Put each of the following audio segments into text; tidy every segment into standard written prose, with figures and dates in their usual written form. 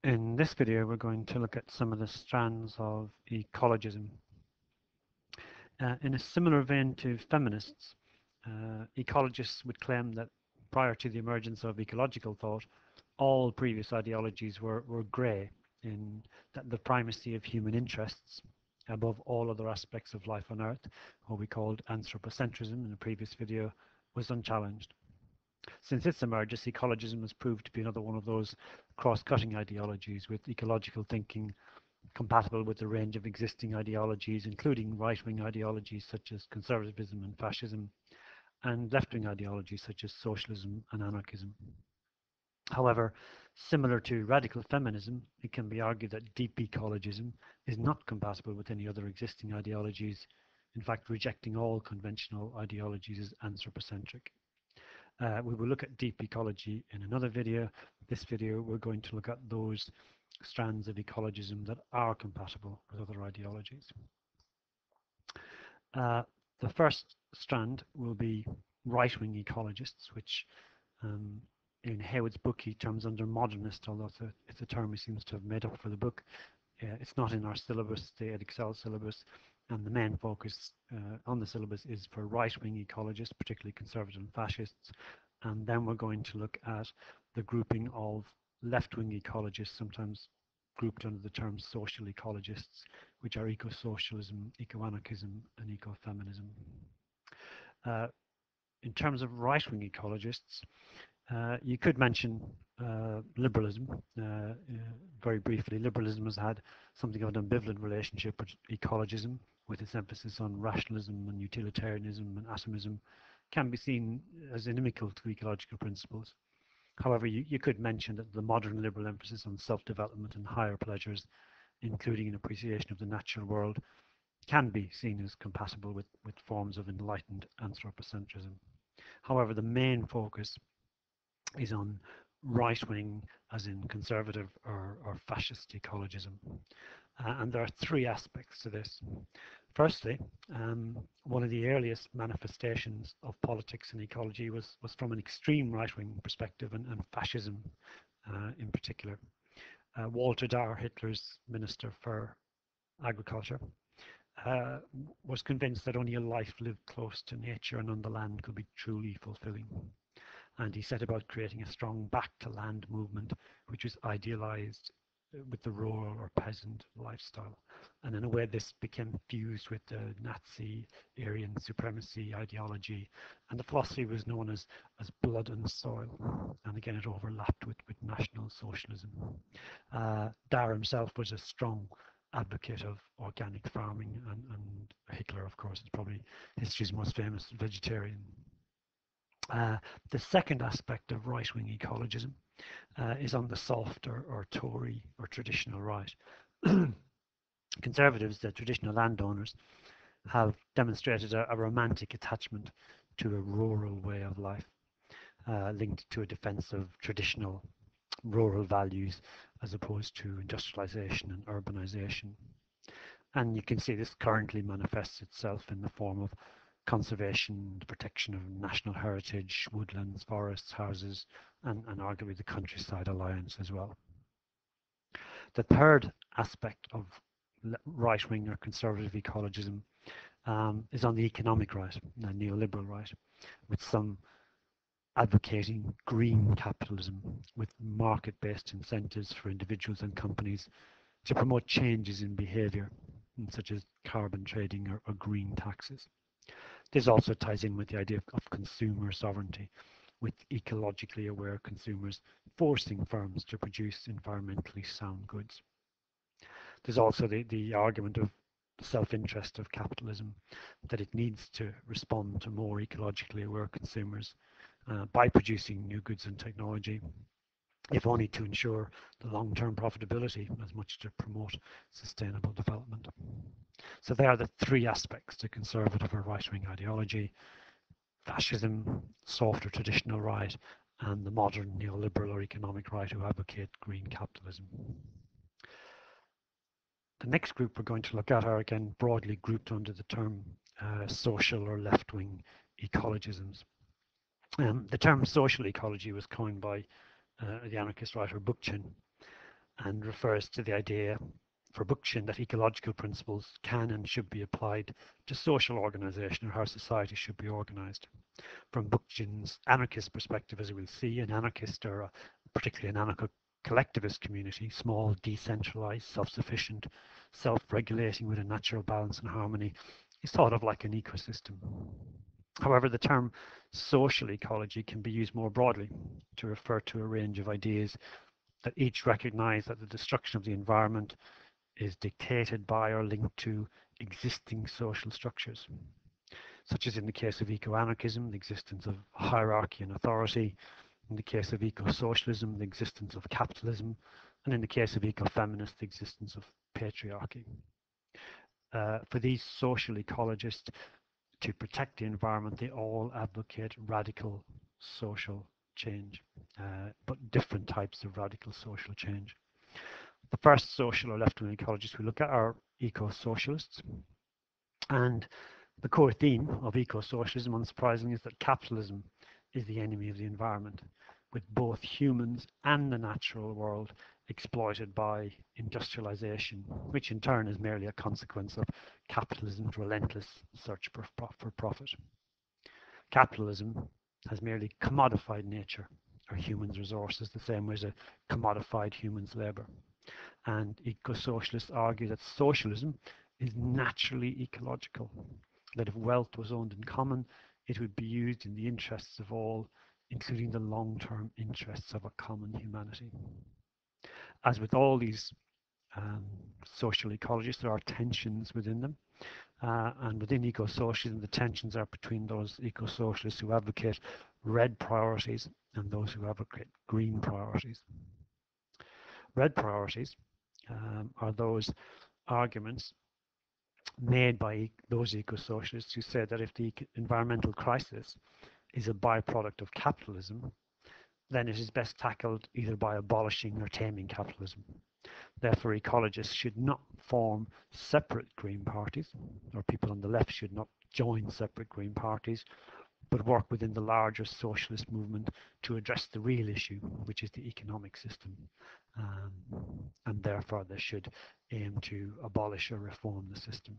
In this video, we're going to look at some of the strands of ecologism. In a similar vein to feminists, ecologists would claim that prior to the emergence of ecological thought, all previous ideologies were grey in that the primacy of human interests above all other aspects of life on Earth, what we called anthropocentrism in a previous video, was unchallenged. Since its emergence, ecologism has proved to be another one of those cross-cutting ideologies with ecological thinking compatible with the range of existing ideologies, including right-wing ideologies such as conservatism and fascism, and left-wing ideologies such as socialism and anarchism. However, similar to radical feminism, it can be argued that deep ecologism is not compatible with any other existing ideologies, in fact rejecting all conventional ideologies as anthropocentric. We will look at deep ecology in another video. This video, we're going to look at those strands of ecologism that are compatible with other ideologies. The first strand will be right-wing ecologists, which in Haywood's book he terms under modernist, although it's a term he seems to have made up for the book. It's not in our syllabus, the Edexcel syllabus, and the main focus on the syllabus is for right-wing ecologists, particularly conservative and fascists. And then we're going to look at the grouping of left-wing ecologists, sometimes grouped under the term social ecologists, which are eco-socialism, eco-anarchism, and eco-feminism. In terms of right-wing ecologists, you could mention liberalism. Very briefly, liberalism has had something of an ambivalent relationship with ecologism, with its emphasis on rationalism and utilitarianism and atomism, can be seen as inimical to ecological principles. However, you could mention that the modern liberal emphasis on self-development and higher pleasures, including an appreciation of the natural world, can be seen as compatible with forms of enlightened anthropocentrism. However, the main focus is on right-wing, as in conservative or fascist ecologism. And there are three aspects to this. Firstly, one of the earliest manifestations of politics and ecology was from an extreme right-wing perspective, and fascism in particular. Walter Dahr, Hitler's Minister for Agriculture, was convinced that only a life lived close to nature and on the land could be truly fulfilling. And he set about creating a strong back-to-land movement, which was idealized with the rural or peasant lifestyle. And in a way, this became fused with the Nazi Aryan supremacy ideology, and the philosophy was known as blood and soil. And again, it overlapped with National Socialism. Dahr himself was a strong advocate of organic farming, and Hitler, of course, is probably history's most famous vegetarian. The second aspect of right-wing ecologism is on the soft or Tory or traditional right. Conservatives, the traditional landowners, have demonstrated a romantic attachment to a rural way of life, linked to a defense of traditional rural values as opposed to industrialization and urbanization. And you can see this currently manifests itself in the form of conservation, the protection of national heritage, woodlands, forests, houses, and arguably the Countryside Alliance as well. The third aspect of right-wing or conservative ecologism is on the economic right, the neoliberal right, with some advocating green capitalism with market-based incentives for individuals and companies to promote changes in behavior, such as carbon trading or green taxes. This also ties in with the idea of consumer sovereignty, with ecologically aware consumers forcing firms to produce environmentally sound goods. There's also the argument of the self-interest of capitalism, that it needs to respond to more ecologically aware consumers by producing new goods and technology, if only to ensure the long-term profitability as much to promote sustainable development. So they are the three aspects to conservative or right-wing ideology: fascism, soft or traditional right, and the modern neoliberal or economic right who advocate green capitalism. The next group we're going to look at are again broadly grouped under the term social or left-wing ecologisms. The term social ecology was coined by the anarchist writer Bookchin, and refers to the idea for Bookchin that ecological principles can and should be applied to social organisation or how society should be organised. From Bookchin's anarchist perspective, as we'll see, an anarchist or particularly an anarcho-collectivist community, small, decentralised, self-sufficient, self-regulating with a natural balance and harmony, is thought of like an ecosystem. However, the term social ecology can be used more broadly to refer to a range of ideas that each recognise that the destruction of the environment is dictated by or linked to existing social structures, such as in the case of eco-anarchism, the existence of hierarchy and authority, in the case of eco-socialism, the existence of capitalism, and in the case of eco-feminists, the existence of patriarchy. For these social ecologists, to protect the environment, they all advocate radical social change, but different types of radical social change. The first social or left-wing ecologists we look at are eco-socialists. And the core theme of eco-socialism, unsurprisingly, is that capitalism is the enemy of the environment, with both humans and the natural world exploited by industrialization, which in turn is merely a consequence of capitalism's relentless search for profit. Capitalism has merely commodified nature or humans' resources the same way as it commodified humans' labor. And eco-socialists argue that socialism is naturally ecological, that if wealth was owned in common, it would be used in the interests of all, including the long-term interests of a common humanity. As with all these social ecologies, there are tensions within them. And within eco-socialism, the tensions are between those eco-socialists who advocate red priorities and those who advocate green priorities. Red priorities are those arguments made by those eco-socialists who say that if the environmental crisis is a byproduct of capitalism, then it is best tackled either by abolishing or taming capitalism. Therefore, ecologists should not form separate green parties, or people on the left should not join separate green parties, but work within the larger socialist movement to address the real issue, which is the economic system. And therefore, they should aim to abolish or reform the system.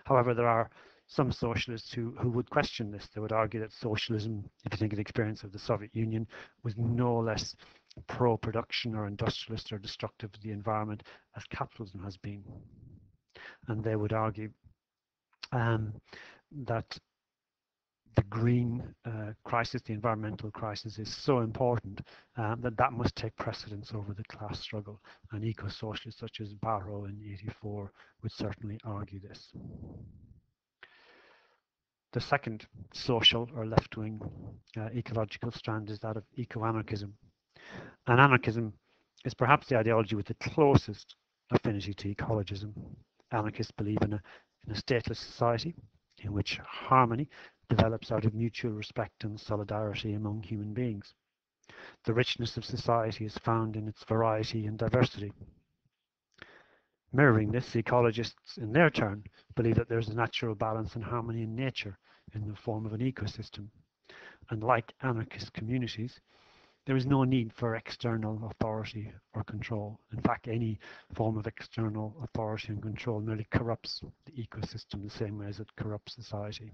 However, there are some socialists who would question this. They would argue that socialism, if you think of the experience of the Soviet Union, was no less pro-production or industrialist or destructive of the environment as capitalism has been. And they would argue that the green crisis, the environmental crisis, is so important that must take precedence over the class struggle. And eco-socialists such as Barrow in '84 would certainly argue this. The second social or left-wing ecological strand is that of eco-anarchism. And anarchism is perhaps the ideology with the closest affinity to ecologism. Anarchists believe in a stateless society in which harmony develops out of mutual respect and solidarity among human beings. The richness of society is found in its variety and diversity. Mirroring this, ecologists, in their turn, believe that there is a natural balance and harmony in nature in the form of an ecosystem. And like anarchist communities, there is no need for external authority or control. In fact, any form of external authority and control merely corrupts the ecosystem the same way as it corrupts society.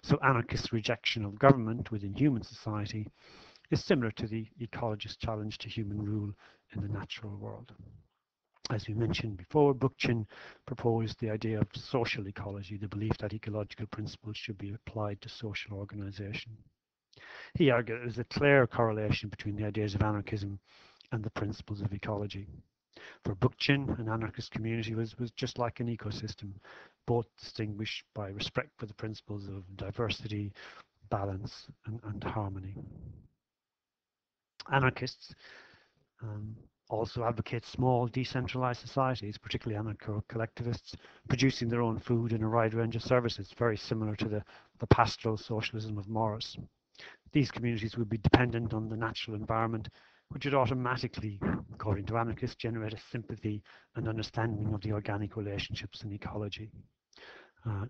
So anarchist rejection of government within human society is similar to the ecologist challenge to human rule in the natural world. As we mentioned before, Bookchin proposed the idea of social ecology, the belief that ecological principles should be applied to social organization. He argued there is a clear correlation between the ideas of anarchism and the principles of ecology. For Bookchin, an anarchist community was just like an ecosystem, both distinguished by respect for the principles of diversity, balance, and harmony. Anarchists also advocate small, decentralized societies, particularly anarcho-collectivists, producing their own food and a wide range of services, very similar to the pastoral socialism of Morris. These communities would be dependent on the natural environment, which would automatically, according to anarchists, generate a sympathy and understanding of the organic relationships in ecology.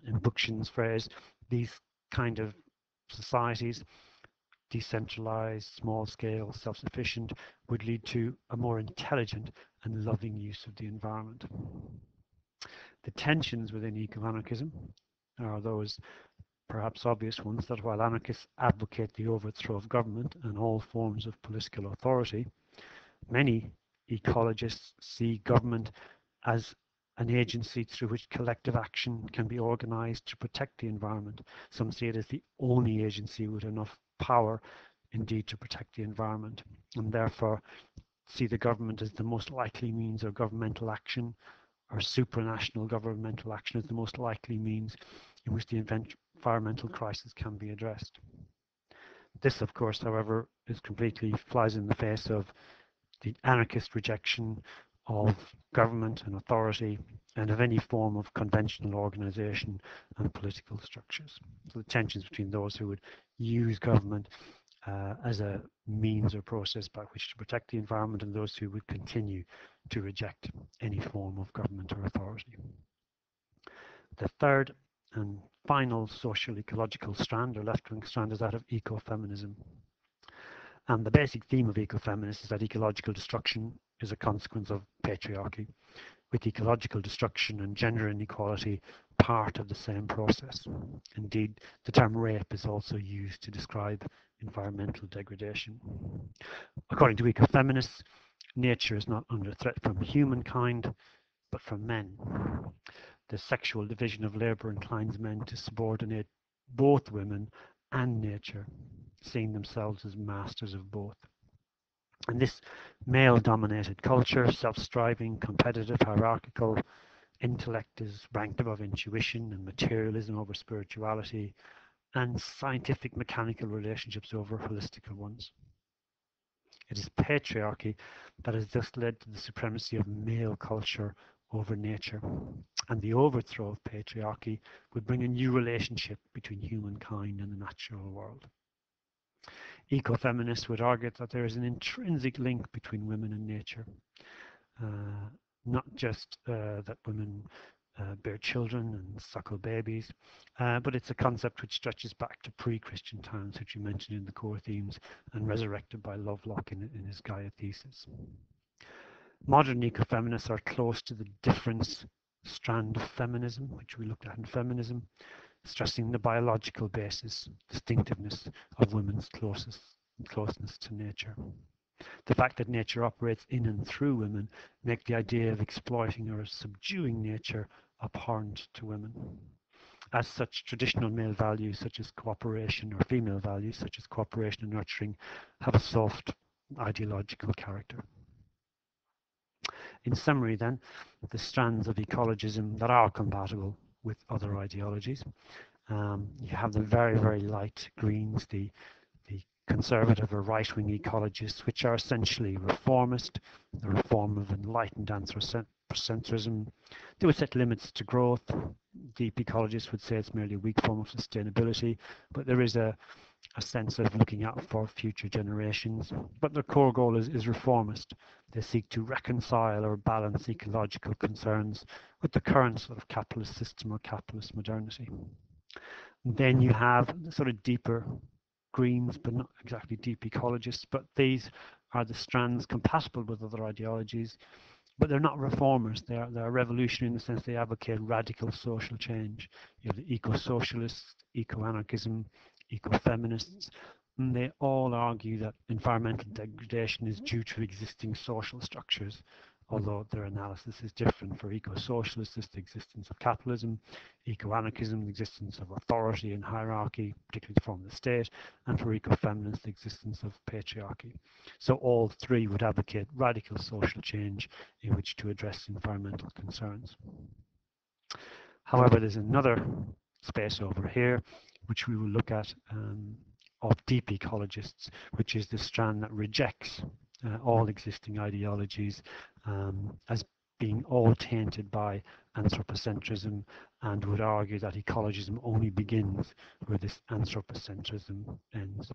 In Bookchin's phrase, these kind of societies decentralized, small-scale, self-sufficient, would lead to a more intelligent and loving use of the environment. The tensions within eco-anarchism are those perhaps obvious ones that while anarchists advocate the overthrow of government and all forms of political authority, many ecologists see government as an agency through which collective action can be organized to protect the environment. Some see it as the only agency with enough power, indeed, to protect the environment, and therefore see the government as the most likely means of governmental action, or supranational governmental action as the most likely means in which the environmental crisis can be addressed. This, of course, however, completely flies in the face of the anarchist rejection of government and authority and of any form of conventional organization and political structures. So the tensions between those who would use government as a means or process by which to protect the environment and those who would continue to reject any form of government or authority. The third and final social ecological strand or left-wing strand is that of ecofeminism. And the basic theme of ecofeminists is that ecological destruction is a consequence of patriarchy, with ecological destruction and gender inequality part of the same process. Indeed, the term rape is also used to describe environmental degradation. According to ecofeminists, nature is not under threat from humankind, but from men. The sexual division of labour inclines men to subordinate both women and nature, seeing themselves as masters of both. And this male-dominated culture, self-striving, competitive, hierarchical, intellect is ranked above intuition and materialism over spirituality, and scientific mechanical relationships over holistical ones. It is patriarchy that has thus led to the supremacy of male culture over nature, and the overthrow of patriarchy would bring a new relationship between humankind and the natural world. Ecofeminists would argue that there is an intrinsic link between women and nature, not just that women bear children and suckle babies, but it's a concept which stretches back to pre-Christian times, which we mentioned in the core themes and resurrected by Lovelock in his Gaia thesis. Modern ecofeminists are close to the difference strand of feminism, which we looked at in feminism, stressing the biological basis, distinctiveness of women's closeness to nature. The fact that nature operates in and through women make the idea of exploiting or subduing nature abhorrent to women. As such, traditional male values such as cooperation or female values such as cooperation and nurturing have a soft ideological character. In summary then, the strands of ecologism that are compatible with other ideologies. You have the very, very light greens, the conservative or right-wing ecologists, which are essentially reformist, the reform of enlightened anthropocentrism. They would set limits to growth. Deep ecologists would say it's merely a weak form of sustainability, but there is a sense of looking out for future generations. But their core goal is reformist. They seek to reconcile or balance ecological concerns with the current sort of capitalist system or capitalist modernity. And then you have the sort of deeper greens, but not exactly deep ecologists, but these are the strands compatible with other ideologies, but they're not reformers. They're revolutionary in the sense they advocate radical social change. You have the eco-socialists, eco-anarchism, eco-feminists, and they all argue that environmental degradation is due to existing social structures, although their analysis is different. For eco-socialists, it's the existence of capitalism, eco-anarchism, the existence of authority and hierarchy, particularly the form of the state, and for eco-feminists, the existence of patriarchy. So all three would advocate radical social change in which to address environmental concerns. However, there's another space over here, which we will look at of deep ecologists, which is the strand that rejects all existing ideologies as being all tainted by anthropocentrism, and would argue that ecologism only begins where this anthropocentrism ends.